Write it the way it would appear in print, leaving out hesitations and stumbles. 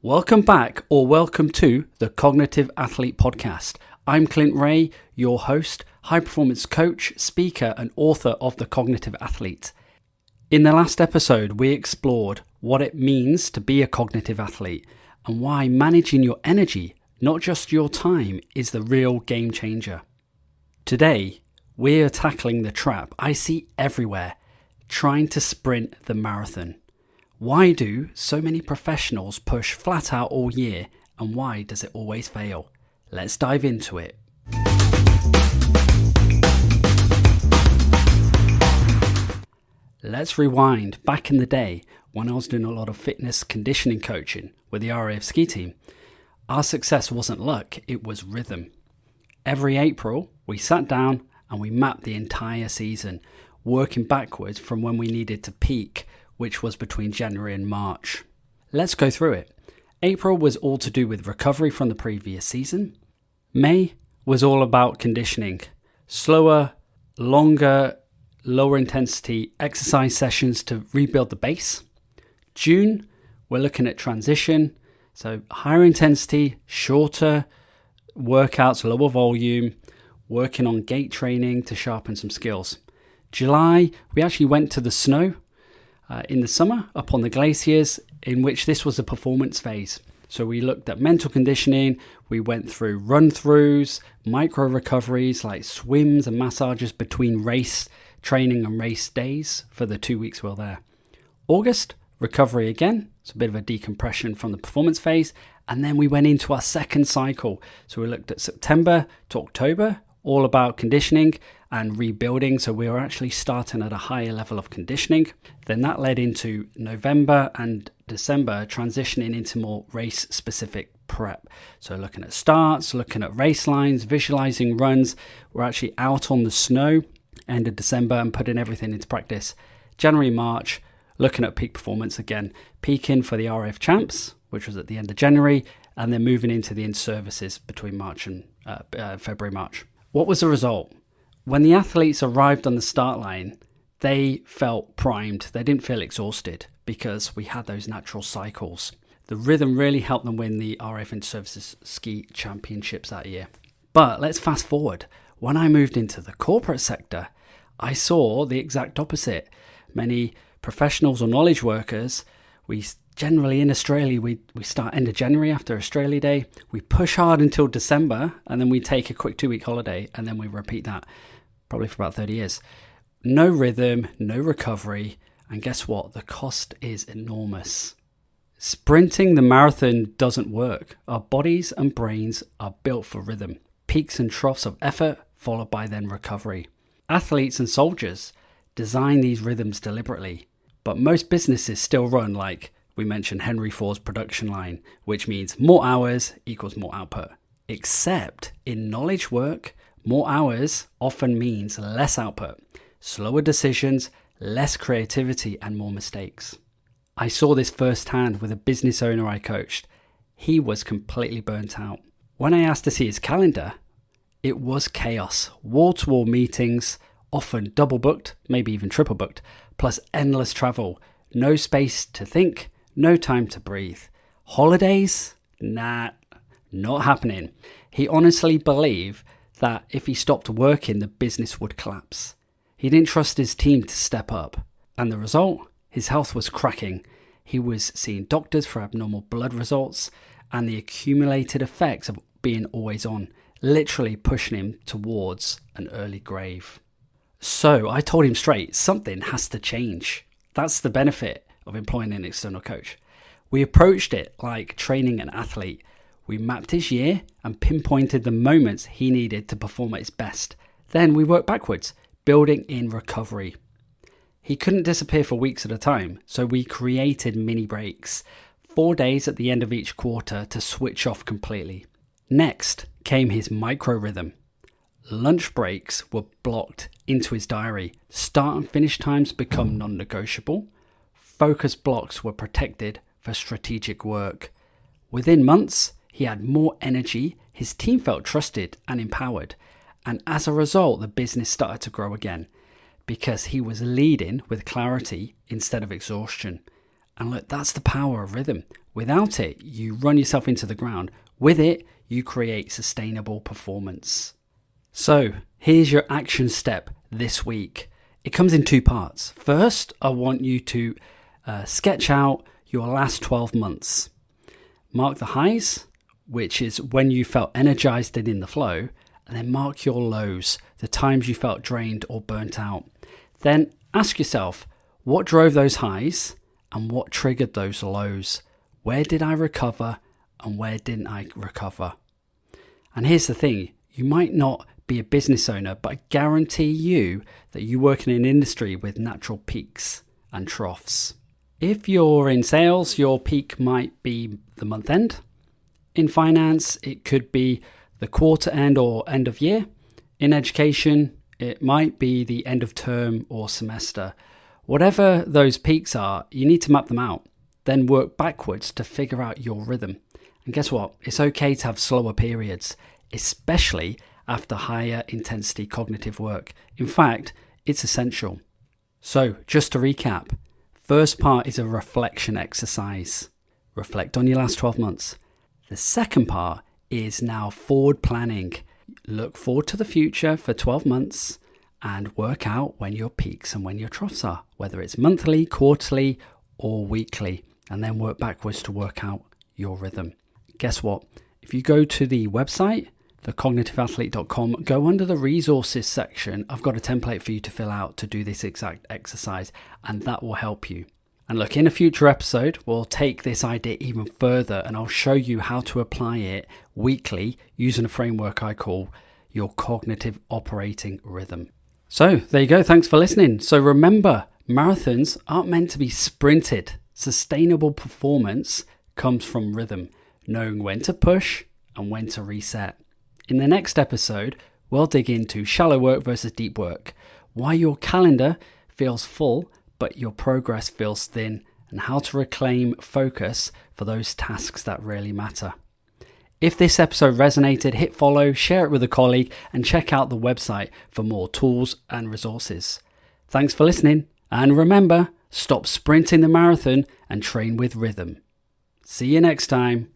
Welcome back, or welcome to the Cognitive Athlete Podcast. I'm Clint Ray, your host, high performance coach, speaker, and author of The Cognitive Athlete. In the last episode, we explored what it means to be a cognitive athlete and why managing your energy, not just your time, is the real game changer. Today, we're tackling the trap I see everywhere, trying to sprint the marathon. Why do so many professionals push flat out all year, and why does it always fail? Let's dive into it. Let's rewind back in the day when I was doing a lot of fitness conditioning coaching with the RAF ski team. Our success wasn't luck, it was rhythm. Every April, we sat down and we mapped the entire season, working backwards from when we needed to peak, which was between January and March. Let's go through it. April was all to do with recovery from the previous season. May was all about conditioning. Slower, longer, lower intensity exercise sessions to rebuild the base. June, we're looking at transition. So higher intensity, shorter workouts, lower volume, working on gait training to sharpen some skills. July, we actually went to the snow in the summer up on the glaciers, in which this was a performance phase. So we looked at mental conditioning, we went through run-throughs, micro recoveries like swims and massages between race training and race days for the 2 weeks we were there. August, recovery again, it's a bit of a decompression from the performance phase, and then we went into our second cycle. So we looked at September to October, all about conditioning and rebuilding. So we were actually starting at a higher level of conditioning. Then that led into November and December, transitioning into more race specific prep. So looking at starts, looking at race lines, visualizing runs. We're actually out on the snow end of December and putting everything into practice. January, March, looking at peak performance again, peaking for the RF champs, which was at the end of January, and then moving into the in-services between March and February, March. What was the result? When the athletes arrived on the start line, they felt primed. They didn't feel exhausted because we had those natural cycles. The rhythm really helped them win the RF in-services ski championships that year. But let's fast forward. When I moved into the corporate sector, I saw the exact opposite. Many professionals or knowledge workers, we generally in Australia, we start end of January after Australia Day. We push hard until December, and then we take a quick 2-week holiday, and then we repeat that probably for about 30 years. No rhythm, no recovery, and guess what? The cost is enormous. Sprinting the marathon doesn't work. Our bodies and brains are built for rhythm. Peaks and troughs of effort, followed by then recovery. Athletes and soldiers design these rhythms deliberately, but most businesses still run like we mentioned Henry Ford's production line, which means more hours equals more output. Except in knowledge work, more hours often means less output, slower decisions, less creativity, and more mistakes. I saw this firsthand with a business owner I coached. He was completely burnt out. When I asked to see his calendar, it was chaos. Wall-to-wall meetings, often double booked, maybe even triple booked, plus endless travel. No space to think, no time to breathe. Holidays? Nah, not happening. He honestly believed that if he stopped working, the business would collapse. He didn't trust his team to step up. And the result? His health was cracking. He was seeing doctors for abnormal blood results and the accumulated effects of being always on, literally pushing him towards an early grave. So I told him straight, something has to change. That's the benefit of employing an external coach. We approached it like training an athlete. We mapped his year and pinpointed the moments he needed to perform at his best. Then we worked backwards, building in recovery. He couldn't disappear for weeks at a time, so we created mini breaks, 4 days at the end of each quarter to switch off completely. Next came his micro rhythm. Lunch breaks were blocked into his diary. Start and finish times become non-negotiable. Focus blocks were protected for strategic work. Within months, he had more energy, his team felt trusted and empowered, and as a result, the business started to grow again because he was leading with clarity instead of exhaustion. And look, that's the power of rhythm. Without it, you run yourself into the ground. With it, you create sustainable performance. So here's your action step this week. It comes in 2 parts. First, I want you to sketch out your last 12 months. Mark the highs, which is when you felt energized and in the flow, and then mark your lows, the times you felt drained or burnt out. Then ask yourself, what drove those highs and what triggered those lows? Where did I recover and where didn't I recover? And here's the thing, you might not be a business owner, but I guarantee you that you work in an industry with natural peaks and troughs. If you're in sales, your peak might be the month end. In finance, it could be the quarter end or end of year. In education, it might be the end of term or semester. Whatever those peaks are, you need to map them out, then work backwards to figure out your rhythm. And guess what? It's okay to have slower periods, especially after higher intensity cognitive work. In fact, it's essential. So just to recap, first part is a reflection exercise. Reflect on your last 12 months. The second part is now forward planning. Look forward to the future for 12 months and work out when your peaks and when your troughs are, whether it's monthly, quarterly, or weekly, and then work backwards to work out your rhythm. Guess what? If you go to the website, thecognitiveathlete.com, go under the resources section. I've got a template for you to fill out to do this exact exercise, and that will help you. And look, in a future episode, we'll take this idea even further and I'll show you how to apply it weekly using a framework I call your cognitive operating rhythm. So there you go. Thanks for listening. So remember, marathons aren't meant to be sprinted. Sustainable performance comes from rhythm, knowing when to push and when to reset. In the next episode, we'll dig into shallow work versus deep work, why your calendar feels full but your progress feels thin, and how to reclaim focus for those tasks that really matter. If this episode resonated, hit follow, share it with a colleague, and check out the website for more tools and resources. Thanks for listening, and remember, stop sprinting the marathon and train with rhythm. See you next time.